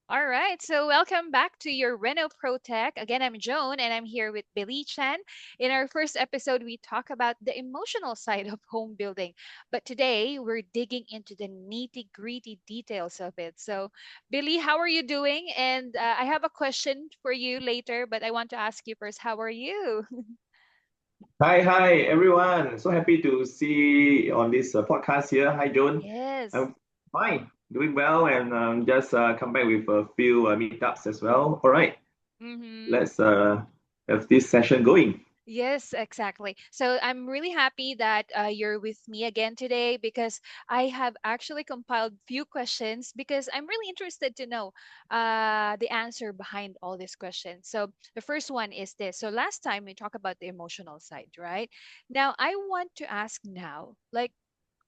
All right, so welcome back to your Reno Pro Tech. Again, I'm Joan and I'm here with Billy Chan. In our first episode, we talk about the emotional side of home building. But today, we're digging into the nitty gritty details of it. So, Billy, how are you doing? And I have a question for you later, but I want to ask you first, how are you? Hi, everyone. So happy to see on this podcast here. Hi, Joan. Yes. I'm fine, doing well, and just come back with a few meetups as well. All right, Mm-hmm. let's have this session going. Yes, exactly. So I'm really happy that you're with me again today because I have actually compiled few questions because I'm really interested to know the answer behind all these questions. So the first one is this. So last time we talked about the emotional side, right? Now I want to ask now, like,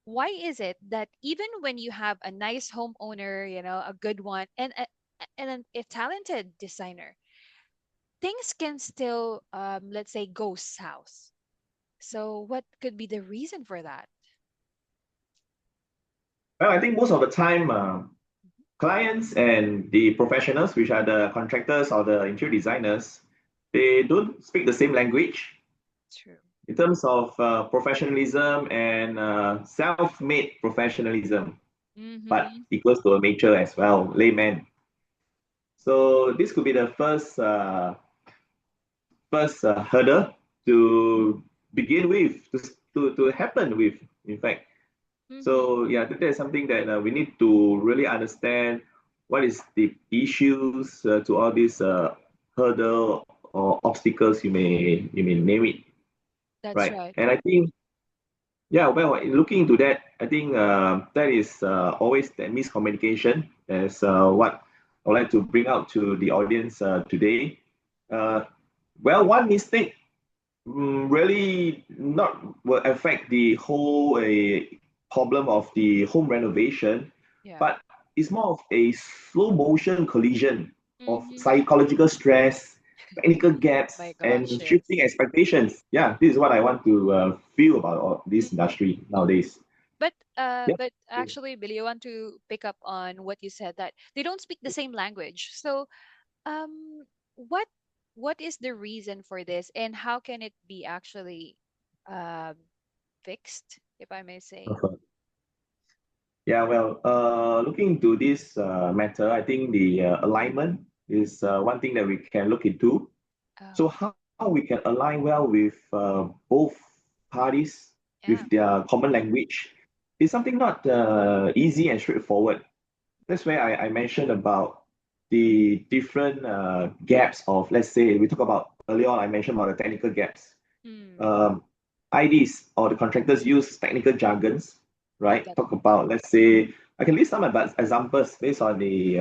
why is it that even when you have a nice homeowner, a good one, and a talented designer, things can still, let's say, go south. So, what could be the reason for that? Well, I think most of the time, clients and the professionals, which are the contractors or the interior designers, they don't speak the same language True. in terms of professionalism and self-made professionalism, but Mm-hmm. equals to a major as well, layman. So this could be the first hurdle to begin with, to happen with, in fact. Mm-hmm. So yeah, that's something that we need to really understand what is the issues to all these hurdle or obstacles you may name it, That's right? right. And I think yeah, well, looking into that, I think that is always the miscommunication as what I would like to bring out to the audience today. Uh, well, one mistake really not will affect the whole problem of the home renovation, Yeah. but it's more of a slow motion collision of Mm-hmm. psychological stress, technical My gaps, gosh, and shifting yes. expectations. Yeah, this is what I want to feel about this Mm-hmm. industry nowadays. Yeah. But actually, Billy, I want to pick up on what you said that they don't speak the same language. So, um, what what is the reason for this, and how can it be actually um fixed, if I may say? Uh-huh. Yeah, well, looking into this matter, I think the alignment is one thing that we can look into. So Oh, how we can align well with both parties with yeah. their common language is something not easy and straightforward. That's where I mentioned about the different gaps of, let's say, we talk about earlier on, I mentioned about the technical gaps. Mm, Um, IDs or the contractors use technical jargons, right? that Talk about, let's say, I can list some examples based on the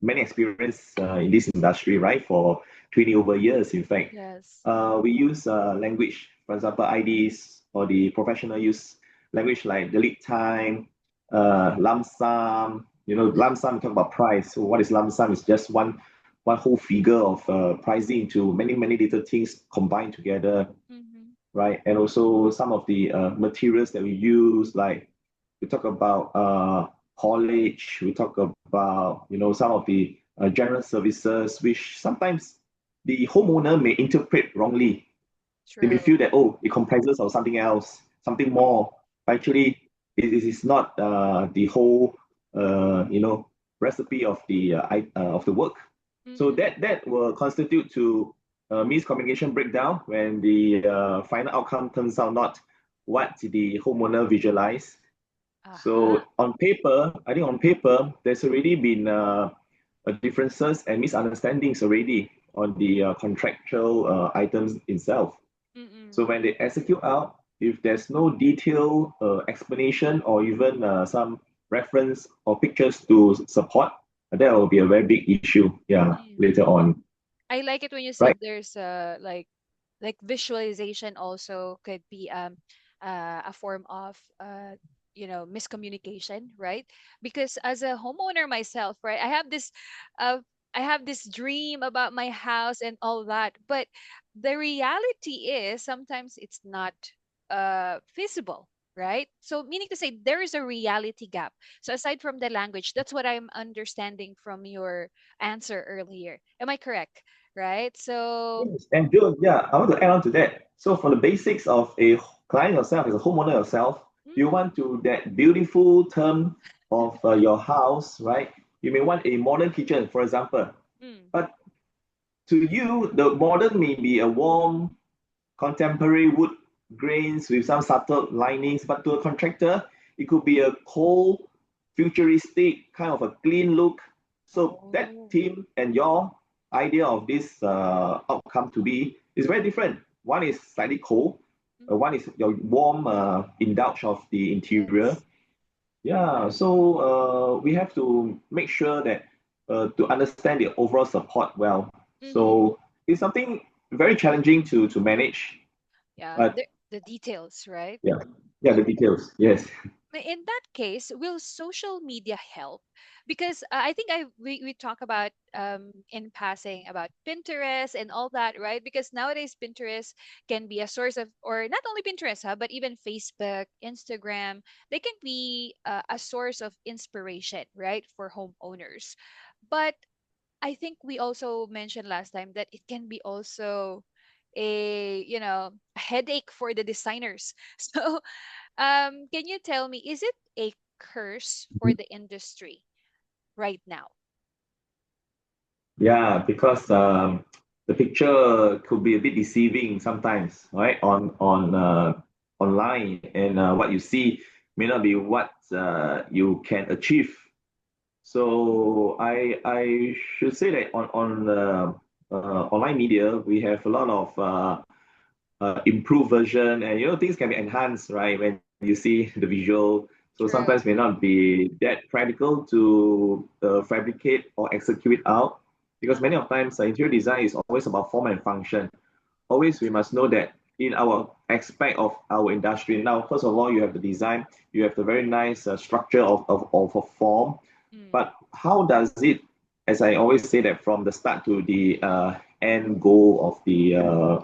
many experience in this industry, right? For 20 over years, in fact. yes. We use language, for example, IDs or the professional use language like the lead time, lump sum. Lump sum, we talk about price. So what is lump sum? It's just one whole figure of pricing into many, many little things combined together, Mm-hmm. right? And also some of the materials that we use, like we talk about haulage, we talk about some of the general services, which sometimes the homeowner may interpret wrongly. They may True. feel that, oh, it comprises of something else, something more. But actually, it is not the whole recipe of the work. So Mm-hmm. that will constitute to miscommunication breakdown when the final outcome turns out not what the homeowner visualized. Aha. So on paper, I think on paper, there's already been differences and misunderstandings already on the contractual items itself. So Mm-mm. when they execute out, if there's no detailed explanation or even some reference or pictures to support, that will be a very big issue. Yeah, Mm. later on, I like it when you right? said there's like visualization also could be a form of miscommunication, right? Because as a homeowner myself, right, uh I have this dream about my house and all that, but the reality is sometimes it's not feasible, right? So meaning to say there is a reality gap. So aside from the language, that's what I'm understanding from your answer earlier. Am I correct? Right? So Yes, and Joan, yeah, I want to add on to that. So for the basics of a client yourself, as a homeowner yourself, you mm, want to that beautiful term of your house, right? You may want a modern kitchen, for example. mm, But to you, the modern may be a warm, contemporary wood grains with some subtle linings, but to a contractor, it could be a cold, futuristic, kind of a clean look. So that oh, team and your idea of this outcome to be is very different. One is slightly cold, mm, one is your warm indulge of the interior. yes. Yeah, so we have to make sure that to understand the overall support well. Mm-hmm. So it's something very challenging to manage, Yeah, but the details, right? yeah, yeah, the details. Yes. In that case, will social media help? Because I think we talk about in passing about Pinterest and all that, right? Because nowadays Pinterest can be a source of, or not only Pinterest, huh, but even Facebook, Instagram, they can be a source of inspiration, right, for homeowners. But I think we also mentioned last time that it can be also a headache for the designers. So can you tell me, is it a curse for the industry right now? Yeah, because the picture could be a bit deceiving sometimes, right? On online, and what you see may not be what you can achieve. So I should say that on online media we have a lot of improved version, and things can be enhanced, right, when you see the visual. So sometimes may True. not be that practical to fabricate or execute out, because many Uh-huh. of times interior design is always about form and function. Always we must know that in our aspect of our industry. Now, first of all, you have the design, you have the very nice structure of a form, Mm. but how does it, as I always say, that from the start to the end goal of the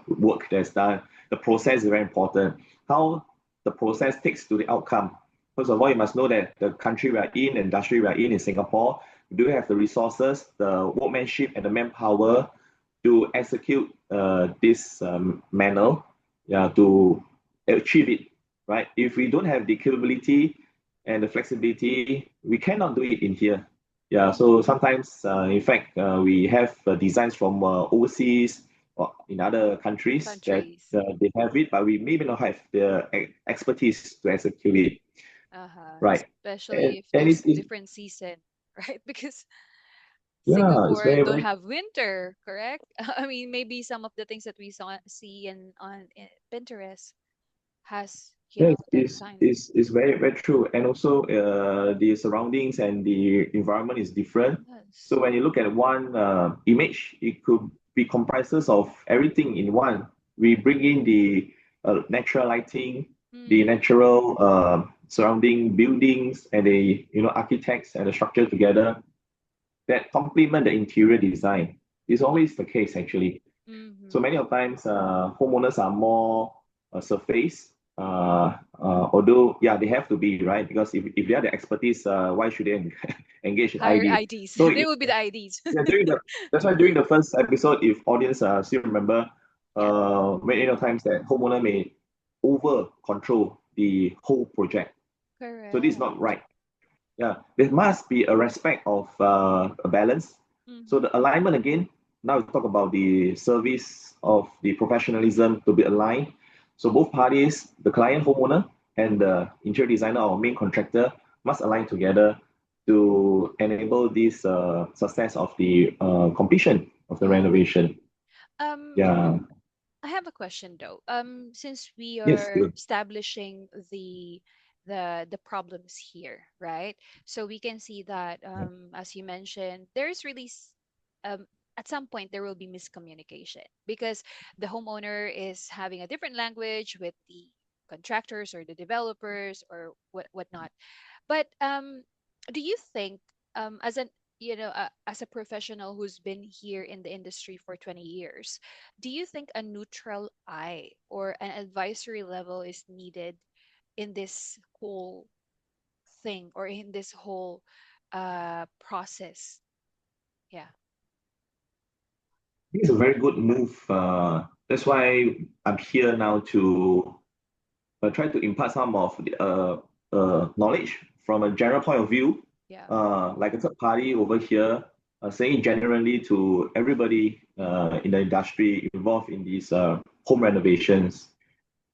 work that's done, the process is very important. How the process takes to the outcome. First of all, you must know that the country we are in, the industry we are in Singapore, we do have the resources, the workmanship, and the manpower to execute this manual, yeah, to achieve it, right? If we don't have the capability and the flexibility, we cannot do it in here. Yeah, so Mm. sometimes, in fact, we have designs from overseas or in other countries that Countries. they have it, but we maybe not have the expertise to execute it, Uh-huh. right? Especially And if and there's it's different season, right? Because yeah, it's Singapore very don't very have winter, correct? I mean, maybe some of the things that we see in Pinterest has, yes, that sign. is very very true, and also the surroundings and the environment is different. Yes. So when you look at one image, it could be comprises of everything in one. We bring in the natural lighting, the Mm. natural surrounding buildings, and the architects and the structure together that complement the interior design. Is always the case actually. So Mm-hmm. many of times, homeowners are more surface. Although, yeah, they have to be right, because if they are the expertise, why should they engage in Higher ID? IDs. So They will be the IDs. yeah, that's why during the first episode, if audience still remember, Yeah. many of times that homeowner may over control the whole project. So this is not Correct. right. Yeah, there must be a respect of a balance. So Mm-hmm. the alignment again. Now we talk about the service of the professionalism to be aligned. So both parties, the client homeowner and the interior designer or main contractor, must align together to enable this success of the completion of the Mm-hmm. renovation. Um, Yeah. I have a question though. Since we Yes. are Good. establishing the problems here, right? So we can see that, as you mentioned, there's really at some point there will be miscommunication because the homeowner is having a different language with the contractors or the developers or whatnot. But do you think, as an as a professional who's been here in the industry for 20 years, do you think a neutral eye or an advisory level is needed in this whole thing, or in this whole process? Yeah. It's a very good move. That's why I'm here now to try to impart some of the knowledge from a general point of view, Yeah. like a third party over here, saying generally to everybody in the industry involved in these home renovations,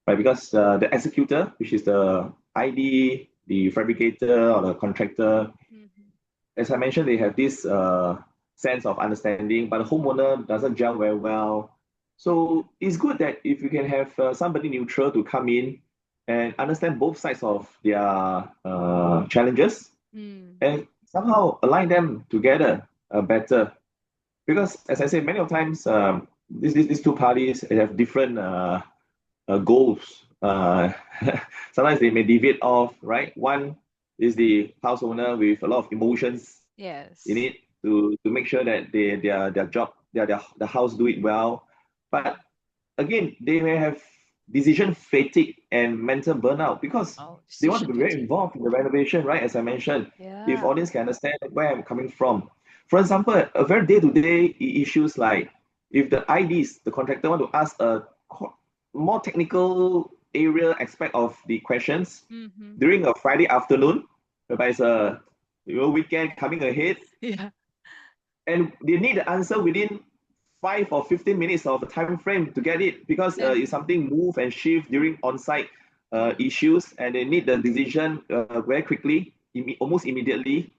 right? Because the executor, which is the ID, the fabricator or the contractor, Mm-hmm. as I mentioned, they have this sense of understanding, but the homeowner doesn't gel very well. So it's good that if you can have somebody neutral to come in and understand both sides of their challenges Mm. and somehow align them together better. Because as I said, many of times these two parties have different goals. Sometimes they may deviate off, right? One is the house owner with a lot of emotions in Yes. it to make sure that their job the house do it well. But Mm. again, they may have decision fatigue and mental burnout because Oh, they want to decision be very fatigue. involved in the renovation, right? As I mentioned, if Yeah. audience can understand where I'm coming from. For example, a very day-to-day issues like if the IDs, the contractor want to ask a more technical area aspect of the questions Mm-hmm. during a Friday afternoon, whereby it's a weekend coming ahead, Yeah. and they need the answer within 5 or 15 minutes of a time frame to get it because if And something move and shift during on-site mm-hmm. issues and they need the decision very quickly, almost immediately.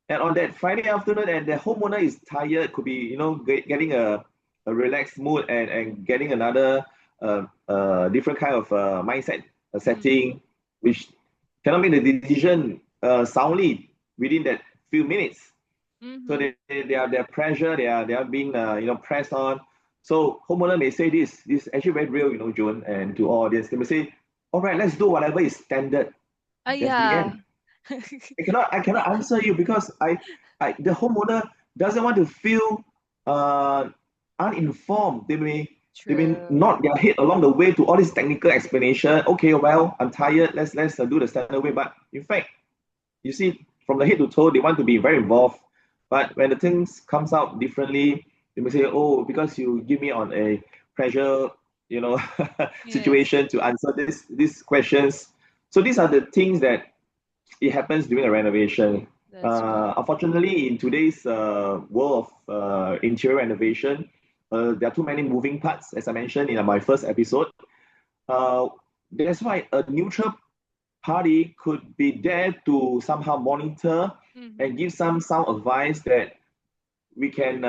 And on that Friday afternoon, and the homeowner is tired, could be getting a relaxed mood and getting another different kind of mindset Mm-hmm. setting, which cannot make the decision soundly within that few minutes. So Mm-hmm. they are pressure, they are being pressed on. So homeowner may say this is actually very real, Joan, and to all audience, they may say, all right, let's do whatever is standard. That's the Yeah. end. I cannot answer you because the homeowner doesn't want to feel uh, uninformed. They may True. nod their head along the way to all this technical explanation. Okay, well, I'm tired. Let's do the standard way. But in fact, you see, from the head to toe, they want to be very involved. But when the things comes out differently, they may say, "Oh, because you give me on a pressure, you know, Yes. situation to answer these questions." So these are the things that it happens during a renovation. That's right. Unfortunately, in today's world of interior renovation, there are too many moving parts, as I mentioned in my first episode. Uh, that's why a neutral party could be there to somehow monitor Mm-hmm. and give some sound advice that we can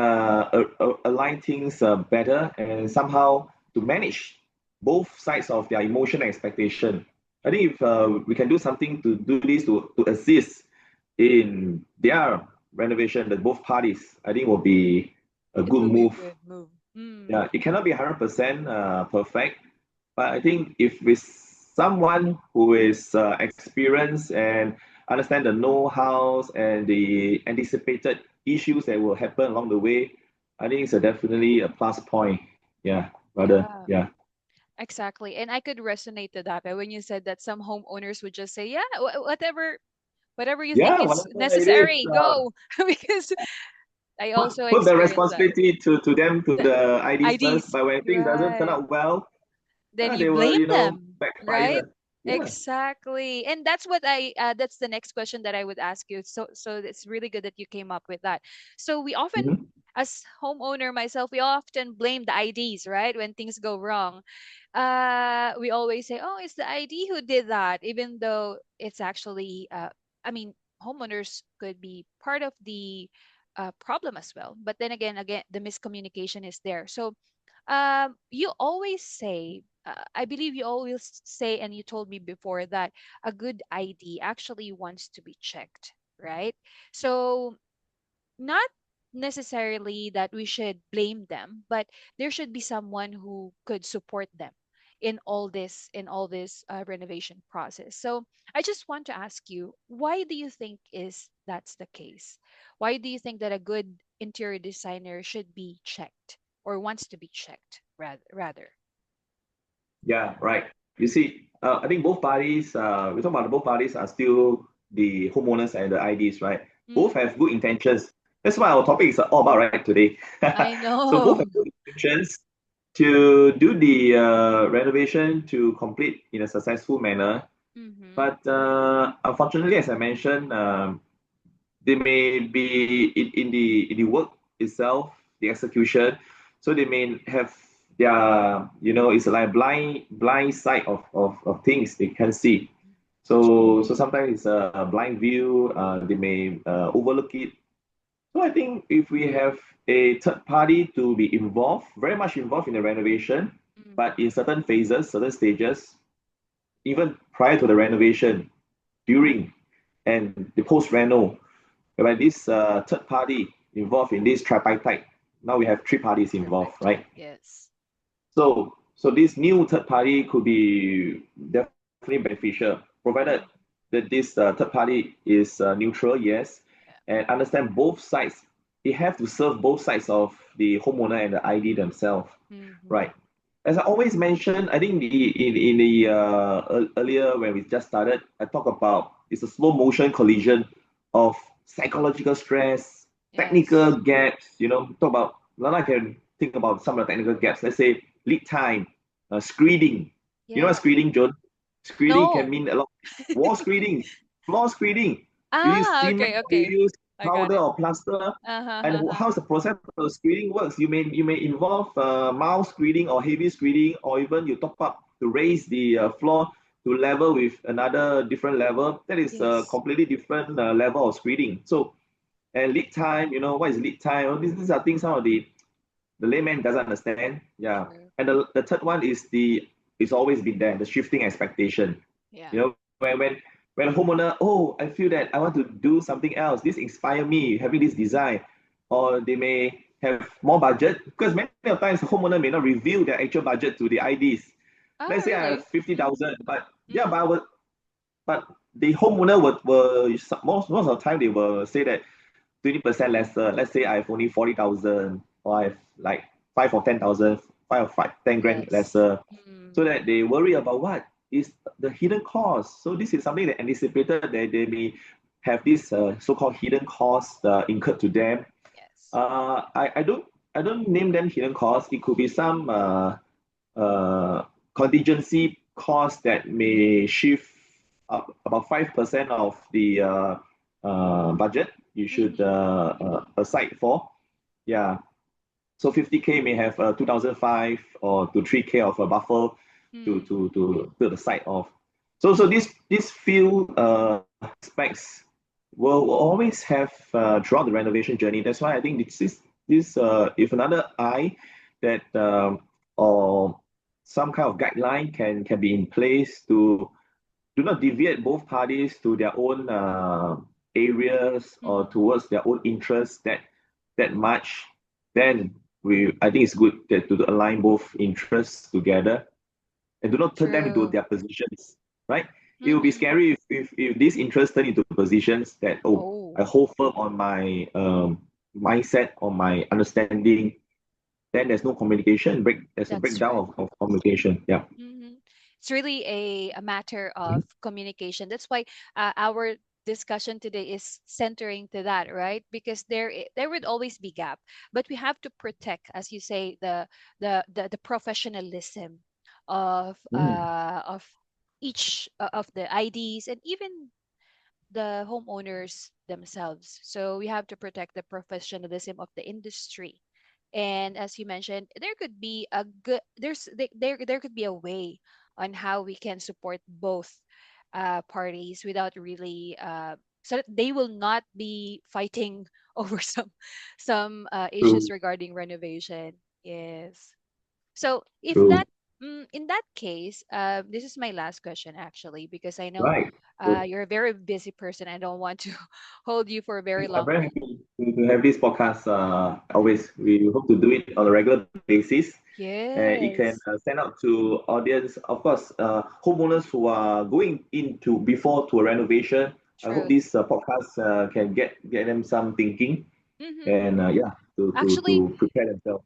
align things better and somehow to manage both sides of their emotion and expectation. I think if we can do something to do this to assist in their renovation, that both parties, I think will be a It good will be a move. good move. Mm. Yeah, it cannot be 100% perfect, but I think if with someone who is experienced and understand the know-hows and the anticipated issues that will happen along the way, I think it's definitely a plus point. Yeah, rather, Yeah. yeah. Exactly. And I could resonate to that when you said that some homeowners would just say, "Yeah, whatever you think Yeah, is whatever it is, necessary, go." Because I put, also put the experienced that. responsibility to them, to The the IDs first, IDs, but when things doesn't turn right? out well, Then you they will, blame them, right? backfire. Yeah. Exactly. And that's what that's the next question that I would ask you. So it's really good that you came up with that. So we often, Mhm. as homeowner myself, we often blame the IDs, right? When things go wrong. We always say, "Oh, it's the ID who did that," even though it's actually I mean, homeowners could be part of the problem as well. But then again, the miscommunication is there. So you always say, I believe you always say, and you told me before that a good ID actually wants to be checked, right? So not necessarily that we should blame them, but there should be someone who could support them in all this renovation process. So I just want to ask you, why do you think is that's the case? Why do you think that a good interior designer should be checked or wants to be checked rather? Yeah, right. You see, I think both parties, we talk about both parties are still the homeowners and the IDs, right? Both Mm-hmm. have good intentions. That's what our topic is all about, right, today. I So both know. have good intentions to do the renovation to complete in a successful manner. Mm-hmm. But unfortunately, as I mentioned, they may be in the work itself, the execution. So they may have their, it's like blind side of things they can see. So sometimes it's a blind view. They may overlook it. So I think if we have a third party to be involved, very much involved in the renovation, but Mm-hmm. in certain phases, certain stages, even prior to the renovation, during, and the post reno, whereby this third party involved in this tripartite. Now we have three parties involved, Tripartite. right? Yes. So this new third party could be definitely beneficial, provided Mm-hmm. that this third party is neutral, yes, Yeah. and understand both sides. They have to serve both sides of the homeowner and the ID themselves, Mm-hmm. right? As I always mentioned, I think in the earlier when we just started, I talk about it's a slow motion collision of psychological stress, technical Yes. gaps. Talk about now I can think about some of the technical gaps. Let's say lead time, screening. You know what Yeah. screening, Joan? Screening can No. mean a lot. Wall screening, floor screening. You use Ah, cement okay, or you okay. use I got powder it. or plaster, Uh-huh, and uh-huh. how's the process of screening works. You may involve mild screening or heavy screening, or even you top up to raise the floor to level with another different level. That is a Yes. completely different level of screening. So, and lead time, what is lead time? These are things some of the layman doesn't understand. Yeah. True. And the third one is it's always been there, the shifting expectation. Yeah. When a homeowner, oh, I feel that I want to do something else. This inspire me having this design, or they may have more budget because many of times the homeowner may not reveal their actual budget to the IDs. Let's Oh, say I have really? 50,000, but yeah, Mm. but the homeowner will most of the time they will say that 20% lesser. Let's say I have only 40,000, or I have like 5 or 10,000, 10 grand Yes. lesser, so Mm. that they worry about what is the hidden cost. So this is something that anticipated that they may have this so-called hidden cost incurred to them. Yes. I don't name them hidden costs. It could be some uh, contingency costs that may shift up about 5% of the budget you should Mm-hmm. aside for. Yeah. So 50K may have 2005 or to 3K of a buffer Mm. to the side of. So these few aspects will always have throughout the renovation journey. That's why I think this if another eye that or some kind of guideline can be in place to do not deviate both parties to their own areas or Mm-hmm. towards their own interests that much, then I think it's good to align both interests together and do not turn them into True. their positions, right? It will be Mm-hmm. scary if these interests turn into positions that, oh, Oh, I hold firm on my mindset, on my understanding, then there's no communication. There's a that's breakdown right. of communication. Yeah. Mm-hmm. It's really a matter Mhm. of communication. That's why our discussion today is centering to that, right? Because there would always be gap, but we have to protect, as you say, the professionalism Mm, of each of the IDs and even the homeowners themselves. So we have to protect the professionalism of the industry. And as you mentioned, there could be a good there could be a way on how we can support both parties without really so that they will not be fighting over some issues true, regarding renovation. Yes. So if true. that in that case, this is my last question actually, because I know Right. Good. you're a very busy person. I don't want to hold you for very I'm long. very happy to have this podcast. Always, we hope to do it on a regular basis. It can Yes, send out to audience, of course, homeowners who are going into before to a renovation. I hope truth. this podcast can get them some thinking Mm-hmm. and yeah, to Actually, prepare themselves.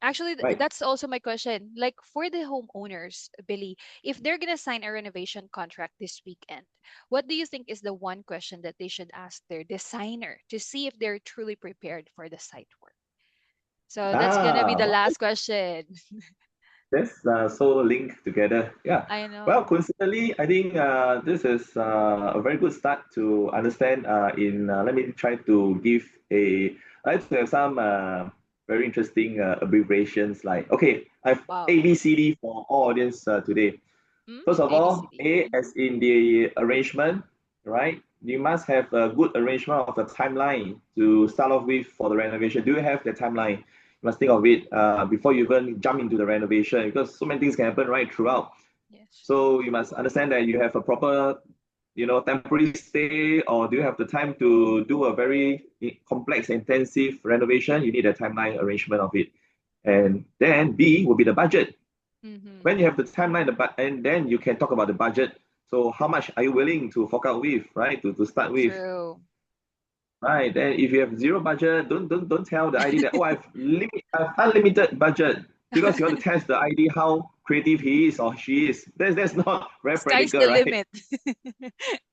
Actually, right? that's also my question. Like for the homeowners, Billy, if they're gonna sign a renovation contract this weekend, what do you think is the one question that they should ask their designer to see if they're truly prepared for the site work? So that's gonna be Ah, the well, last question. that's so linked together. Yeah. I Well, know. coincidentally, I think this is a very good start to understand. Let me try to give a. I like to have some very interesting abbreviations like okay, I've Wow. ABCD for all audience today. First of all, ABCD. A as in the arrangement, right? You must have a good arrangement of the timeline to start off with for the renovation. Do you have the timeline? You must think of it before you even jump into the renovation because so many things can happen right throughout. Yes. So you must understand that you have a proper, temporary stay, or do you have the time to do a very complex, intensive renovation? You need a timeline arrangement of it. And then B will be the budget. Mm-hmm. When you have the timeline, and then you can talk about the budget. So how much are you willing to fork out with, right? To start with, True. right? Then if you have zero budget, don't tell the ID that I've unlimited budget because you want to test the ID how creative he is or she is. That's not very Sky's practical, the right? limit.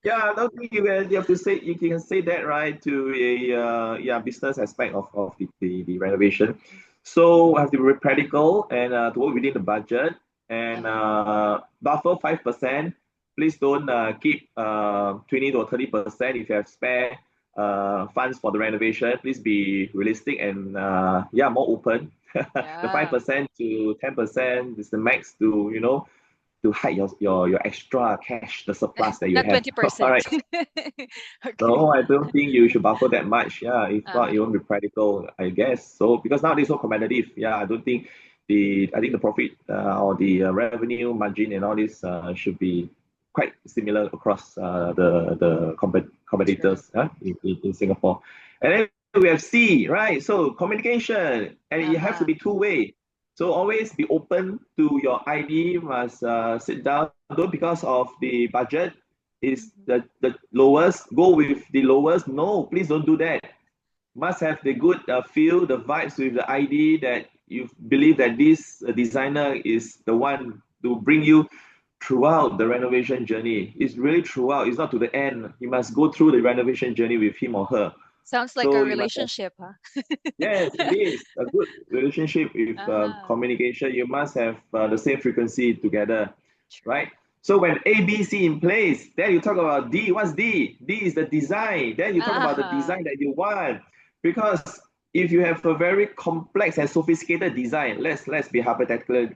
Yeah, I don't think you have to say you can say that right to a business aspect of the renovation. So I have to be very practical and to work within the budget and Uh-huh. buffer 5%. Please don't keep 20 to 30% if you have spare funds for the renovation. Please be realistic and more open. The five Yeah. percent to 10% is the max to hide your extra cash, the surplus that you Not have. All 20%. right. Okay. So I don't think you should buffer that much. Yeah, if not, it Uh-huh. won't be practical, I guess. So because nowadays so competitive. Yeah, I think the profit or the revenue margin and all this should be quite similar across the True. competitors in Singapore. And then we have C, right? So communication, and it has to Uh-huh. be two-way. So always be open to your ID. Must sit down. Don't because of the budget is Mhm. the lowest. Go with the lowest. No, please don't do that. Must have the good feel, the vibes with the ID that you believe that this designer is the one to bring you throughout the renovation journey. It's really throughout. It's not to the end. You must go through the renovation journey with him or her. Sounds like a So you must have. relationship, huh? Yes, it is a good relationship with Uh-huh. communication. You must have the same frequency together, True. right? So when A, B, C in place, then you talk about D. What's D? D is the design. Then you talk about the Uh-huh. design that you want. Because if you have a very complex and sophisticated design, let's be hypothetical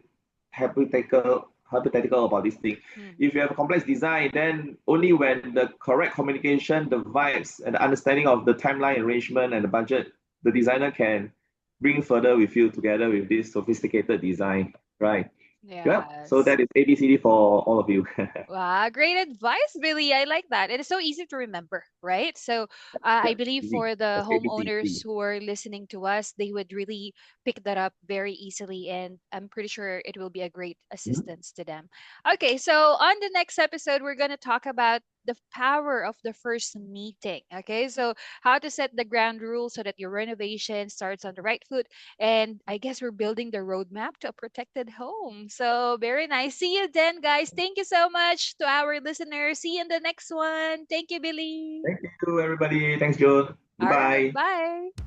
about this thing. Mhm. If you have a complex design, then only when the correct communication, the vibes, and the understanding of the timeline arrangement and the budget, the designer can bring further with you together with this sophisticated design, right? Yep. So Yes. that is ABCD for all of you. Wow, great advice, Billy. I like that. It is so easy to remember, right? So I Yep. believe Easy. for the That's homeowners ABCD. who are listening to us, they would really pick that up very easily. And I'm pretty sure it will be a great Mhm. assistance to them. Okay, so on the next episode, we're going to talk about the power of the first meeting. Okay, so how to set the ground rules so that your renovation starts on the right foot, and I guess we're building the roadmap to a protected home. So very nice. See you then, guys. Thank you so much to our listeners. See you in the next one. Thank you, Billy. Thank you, everybody. Thanks, Joan. All right. Goodbye. Bye.